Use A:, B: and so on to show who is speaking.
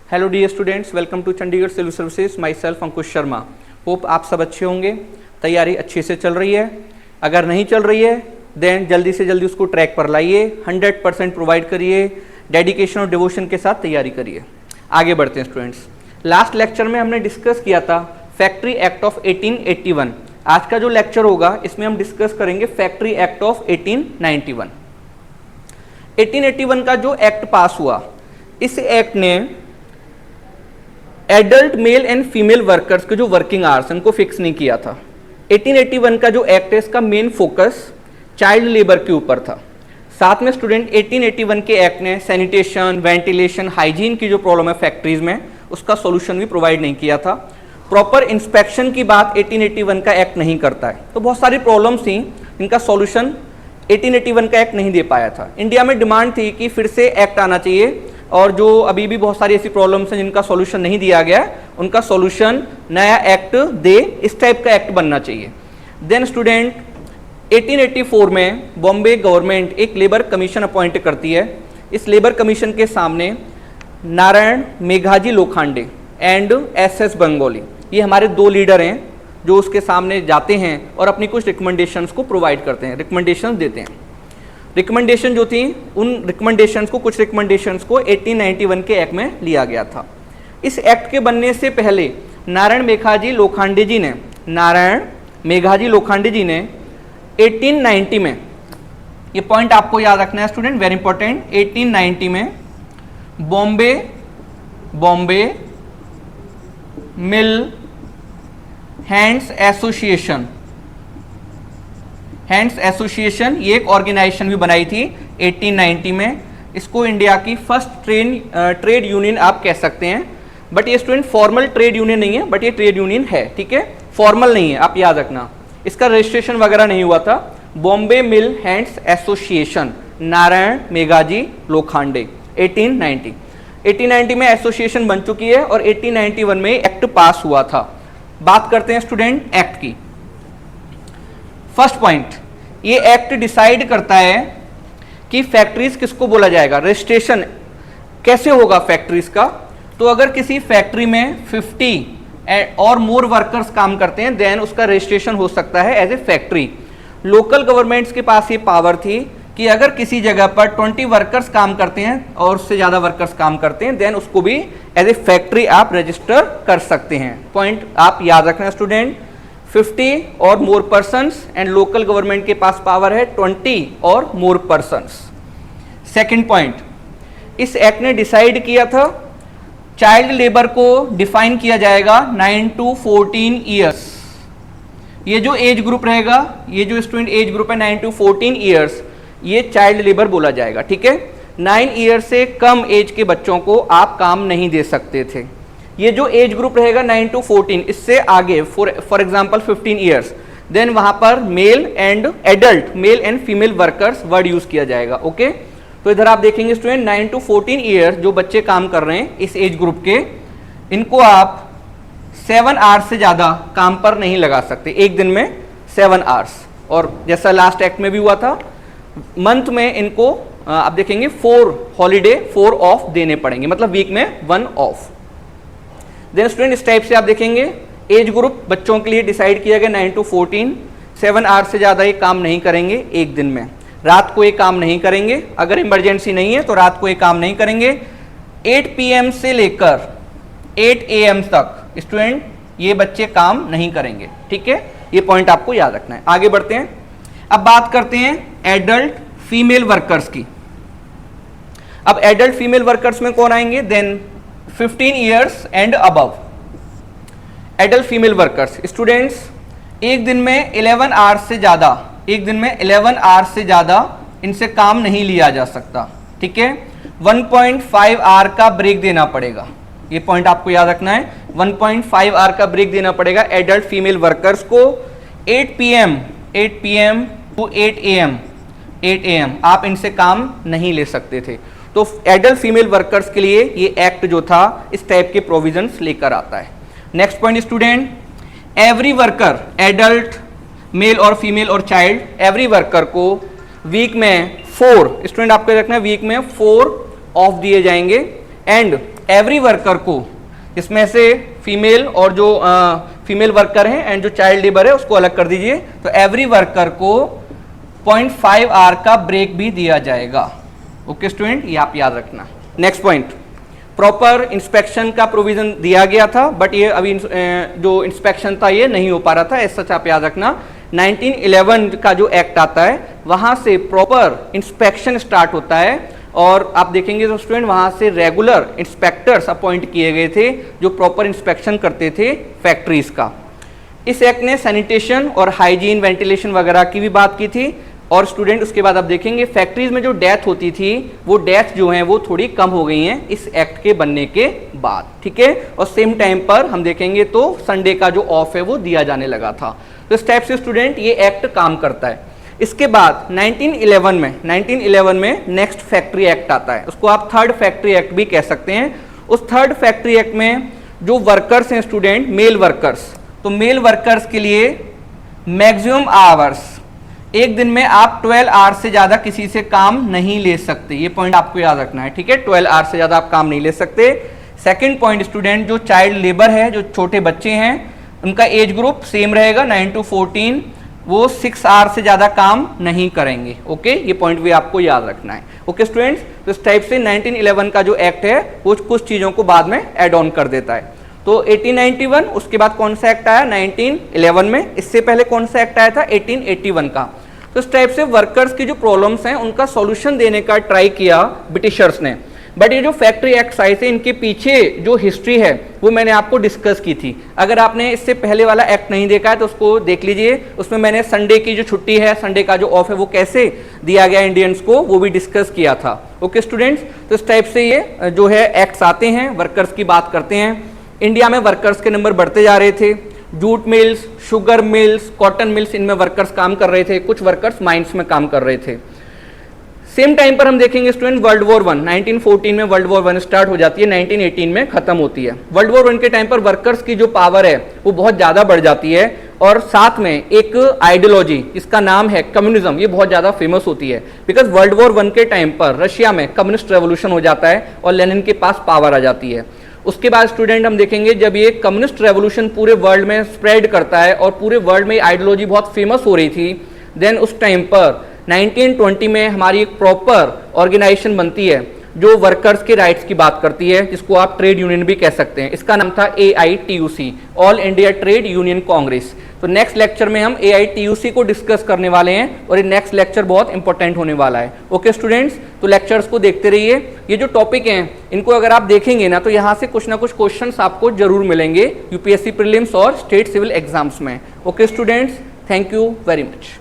A: Hello dear students, welcome to Chandigarh civil services. Myself Ankush Sharma. Hope आप सब अच्छे होंगे, तैयारी अच्छे से चल रही है। अगर नहीं चल रही है देन जल्दी से जल्दी उसको ट्रैक पर लाइए, 100% प्रोवाइड करिए, डेडिकेशन और डिवोशन के साथ तैयारी करिए। आगे बढ़ते हैं स्टूडेंट्स। लास्ट लेक्चर में हमने डिस्कस किया था फैक्ट्री एक्ट ऑफ 1881। आज का जो लेक्चर होगा इसमें हम डिस्कस करेंगे फैक्ट्री एक्ट ऑफ 1891। 1881 का जो एक्ट पास हुआ, इस एक्ट ने adult male and female workers के जो वर्किंग आवर्स उनको फिक्स नहीं किया था। 1881 का जो एक्ट है इसका मेन फोकस चाइल्ड लेबर के ऊपर था। साथ में स्टूडेंट 1881 के एक्ट ने सैनिटेशन, वेंटिलेशन, हाइजीन की जो प्रॉब्लम है फैक्ट्रीज में उसका सॉल्यूशन भी प्रोवाइड नहीं किया था। प्रॉपर इंस्पेक्शन की बात 1881 का एक्ट नहीं करता है। तो बहुत सारी प्रॉब्लम्स थी, इनका सॉल्यूशन 1881 का एक्ट नहीं दे पाया था। इंडिया में डिमांड थी कि फिर से एक्ट आना चाहिए, और जो अभी भी बहुत सारी ऐसी प्रॉब्लम्स हैं जिनका सॉल्यूशन नहीं दिया गया, उनका सॉल्यूशन नया एक्ट दे, इस टाइप का एक्ट बनना चाहिए। देन स्टूडेंट 1884 में बॉम्बे गवर्नमेंट एक लेबर कमीशन अपॉइंट करती है। इस लेबर कमीशन के सामने नारायण मेघाजी लोखंडे एंड एस बंगोली, ये हमारे दो लीडर हैं जो उसके सामने जाते हैं और अपनी कुछ रिकमेंडेशंस को प्रोवाइड करते हैं, रिकमेंडेशंस देते हैं। रिकमेंडेशन जो थी, उन रिकमेंडेशंस को, कुछ रिकमेंडेशंस को 1891 के एक्ट में लिया गया था। इस एक्ट के बनने से पहले नारायण मेघाजी लोखंडे जी ने 1890 में, ये पॉइंट आपको याद रखना है स्टूडेंट, वेरी इंपॉर्टेंट, 1890 में बॉम्बे मिल हैंड्स एसोसिएशन, ये एक ऑर्गेनाइजेशन भी बनाई थी 1890 में। इसको इंडिया की फर्स्ट ट्रेड यूनियन आप कह सकते हैं, बट ये स्टूडेंट फॉर्मल ट्रेड यूनियन नहीं है, बट ये ट्रेड यूनियन है, ठीक है, फॉर्मल नहीं है, आप याद रखना। इसका रजिस्ट्रेशन वगैरह नहीं हुआ था। बॉम्बे मिल हैंड्स एसोसिएशन, नारायण मेघाजी लोखंडे, 1890 में एसोसिएशन बन चुकी है और 1891 में एक्ट पास हुआ था। बात करते हैं स्टूडेंट एक्ट की। फर्स्ट पॉइंट, ये एक्ट डिसाइड करता है कि फैक्ट्रीज किसको बोला जाएगा, रजिस्ट्रेशन कैसे होगा फैक्ट्रीज का। तो अगर किसी फैक्ट्री में 50 और मोर वर्कर्स काम करते हैं देन उसका रजिस्ट्रेशन हो सकता है as a factory. Local governments के पास ये पावर थी कि अगर किसी जगह पर 20 वर्कर्स काम करते हैं और उससे ज़्यादा वर्कर्स काम करते हैं देन उसको भी एज ए फैक्ट्री आप रजिस्टर कर सकते हैं। पॉइंट आप याद रखना स्टूडेंट, 50 और मोर पर्सन्स, एंड लोकल गवर्नमेंट के पास पावर है 20 और मोर पर्सन्स। सेकंड पॉइंट, इस एक्ट ने डिसाइड किया था चाइल्ड लेबर को डिफाइन किया जाएगा 9 to 14 ईयर्स। ये जो एज ग्रुप रहेगा, ये जो स्टूडेंट एज ग्रुप है 9 to 14 ईयर्स, ये चाइल्ड लेबर बोला जाएगा, ठीक है। 9 ईयर से कम एज के बच्चों को आप काम नहीं दे सकते थे। ये जो एज ग्रुप रहेगा 9 to 14, इससे आगे फॉर एग्जांपल 15 ईयर्स, देन वहां पर male and female workers word use किया जाएगा, ओके। तो इधर आप देखेंगे स्टूडेंट 9 to 14 ईयर जो बच्चे काम कर रहे हैं इस एज ग्रुप के, इनको आप 7 आवर्स से ज्यादा काम पर नहीं लगा सकते, एक दिन में 7 आवर्स। और जैसा लास्ट एक्ट में भी हुआ था, मंथ में इनको आप देखेंगे 4 हॉलीडे 4 ऑफ देने पड़ेंगे, मतलब वीक में 1 ऑफ। देन स्टूडेंट इस टाइप से आप देखेंगे एज ग्रुप बच्चों के लिए डिसाइड किया गया 9 to 14, 7 आवर्स से ज़्यादा ये काम नहीं करेंगे एक दिन में। रात को ये काम नहीं करेंगे, अगर इमरजेंसी नहीं है तो रात को ये काम नहीं करेंगे। 8 PM से लेकर 8 AM तक स्टूडेंट ये बच्चे काम नहीं करेंगे, ठीक है। ये पॉइंट आपको याद रखना है। आगे बढ़ते हैं, अब बात करते हैं एडल्ट फीमेल वर्कर्स की। अब एडल्ट फीमेल वर्कर्स में कौन आएंगे, then 15 years and above adult female workers. Students एक दिन में 11 आवर्स से ज़्यादा इनसे काम नहीं लिया जा सकता, ठीक है। 1.5 आवर का ब्रेक देना पड़ेगा, ये पॉइंट आपको याद रखना है। 1.5 आवर का ब्रेक देना पड़ेगा एडल्ट फीमेल वर्कर्स को। 8 PM to 8 AM आप इनसे काम नहीं ले सकते थे। तो एडल्ट फीमेल वर्कर्स के लिए ये एक्ट जो था इस टाइप के प्रोविजंस लेकर आता है। Next point student, every worker, adult mail और फीमेल और चाइल्ड, एवरी वर्कर को वीक में 4, स्टूडेंट आपको रखना है वीक में 4 ऑफ दिए जाएंगे एंड एवरी वर्कर को, इसमें से फीमेल और जो फीमेल वर्कर हैं एंड जो चाइल्ड लेबर है उसको अलग कर दीजिए, तो एवरी वर्कर को 0.5 आवर का ब्रेक भी दिया जाएगा। ओके स्टूडेंट, ये आप याद रखना। नेक्स्ट पॉइंट, प्रॉपर इंस्पेक्शन का प्रोविजन दिया गया था, बट ये अभी जो इंस्पेक्शन था ये नहीं हो पा रहा था, ऐसा सच आप याद रखना। 1911 का जो एक्ट आता है वहां से प्रॉपर इंस्पेक्शन स्टार्ट होता है, और आप देखेंगे तो स्टूडेंट वहां से रेगुलर इंस्पेक्टर्स अपॉइंट किए गए थे जो प्रॉपर इंस्पेक्शन करते थे फैक्ट्रीज का। इस एक्ट ने सैनिटेशन और हाइजीन, वेंटिलेशन वगैरह की भी बात की थी। और स्टूडेंट उसके बाद आप देखेंगे फैक्ट्रीज में जो डेथ होती थी वो डेथ जो है वो थोड़ी कम हो गई हैं इस एक्ट के बनने के बाद, ठीक है। और सेम टाइम पर हम देखेंगे तो संडे का जो ऑफ है वो दिया जाने लगा था। तो इस टाइप से स्टूडेंट ये एक्ट काम करता है। इसके बाद 1911 में नेक्स्ट फैक्ट्री एक्ट आता है, उसको आप थर्ड फैक्ट्री एक्ट भी कह सकते हैं। उस थर्ड फैक्ट्री एक्ट में जो वर्कर्स हैं स्टूडेंट, मेल वर्कर्स, तो मेल वर्कर्स के लिए मैक्सिमम आवर्स, एक दिन में आप 12 आवर्स से ज्यादा किसी से काम नहीं ले सकते, ये पॉइंट आपको याद रखना है, ठीक है। 12 आवर्स से ज्यादा आप काम नहीं ले सकते। सेकंड पॉइंट स्टूडेंट, जो चाइल्ड लेबर है, जो छोटे बच्चे हैं, उनका एज ग्रुप सेम रहेगा 9 to 14, वो 6 आवर्स से ज्यादा काम नहीं करेंगे। ओके, ये पॉइंट भी आपको याद रखना है। ओके स्टूडेंट्स, तो इस टाइप से 1911 का जो एक्ट है वो कुछ चीजों को बाद में एड ऑन कर देता है। तो 1891, उसके बाद कौन सा एक्ट आया 1911 में, इससे पहले कौन सा एक्ट आया था 1881 का। तो इस टाइप से वर्कर्स की जो प्रॉब्लम्स हैं उनका सॉल्यूशन देने का ट्राई किया ब्रिटिशर्स ने। बट ये जो फैक्ट्री एक्ट आए थे इनके पीछे जो हिस्ट्री है वो मैंने आपको डिस्कस की थी। अगर आपने इससे पहले वाला एक्ट नहीं देखा है तो उसको देख लीजिए, उसमें मैंने संडे की जो छुट्टी है, संडे का जो ऑफ है वो कैसे दिया गया इंडियंस को, वो भी डिस्कस किया था। ओके स्टूडेंट्स, तो इस टाइप से ये जो है एक्ट्स आते हैं, वर्कर्स की बात करते हैं। इंडिया में वर्कर्स के नंबर बढ़ते जा रहे थे। Jute mills, sugar mills, cotton mills, इनमें वर्कर्स काम कर रहे थे, कुछ वर्कर्स माइंस में काम कर रहे थे। सेम टाइम पर हम देखेंगे स्टूडेंट वर्ल्ड वॉर 1, 1914 में वर्ल्ड वॉर 1 स्टार्ट हो जाती है, 1918 में खत्म होती है। वर्ल्ड वॉर 1 के टाइम पर वर्कर्स की जो पावर है वो बहुत ज्यादा बढ़ जाती है, और साथ में एक आइडियोलॉजी, इसका नाम है कम्युनिज्म, ये बहुत ज्यादा फेमस होती है। बिकॉज वर्ल्ड वॉर 1 के टाइम पर रशिया में कम्युनिस्ट रेवोल्यूशन हो जाता है और लेनिन के पास पावर आ जाती है। उसके बाद स्टूडेंट हम देखेंगे जब ये कम्युनिस्ट रेवोल्यूशन पूरे वर्ल्ड में स्प्रेड करता है और पूरे वर्ल्ड में आइडियोलॉजी बहुत फेमस हो रही थी, देन उस टाइम पर 1920 में हमारी एक प्रॉपर ऑर्गेनाइजेशन बनती है जो वर्कर्स के राइट्स की बात करती है, जिसको आप ट्रेड यूनियन भी कह सकते हैं। इसका नाम था AITUC, all India trade union Congress. तो नेक्स्ट लेक्चर में हम AITUC को डिस्कस करने वाले हैं और ये नेक्स्ट लेक्चर बहुत इंपॉर्टेंट होने वाला है। ओके स्टूडेंट्स, तो लेक्चर्स को देखते रहिए। ये जो टॉपिक हैं इनको अगर आप देखेंगे ना तो यहाँ से कुछ ना कुछ क्वेश्चंस आपको जरूर मिलेंगे UPSC प्रीलिम्स और स्टेट सिविल एग्जाम्स में। Okay students, thank you very much.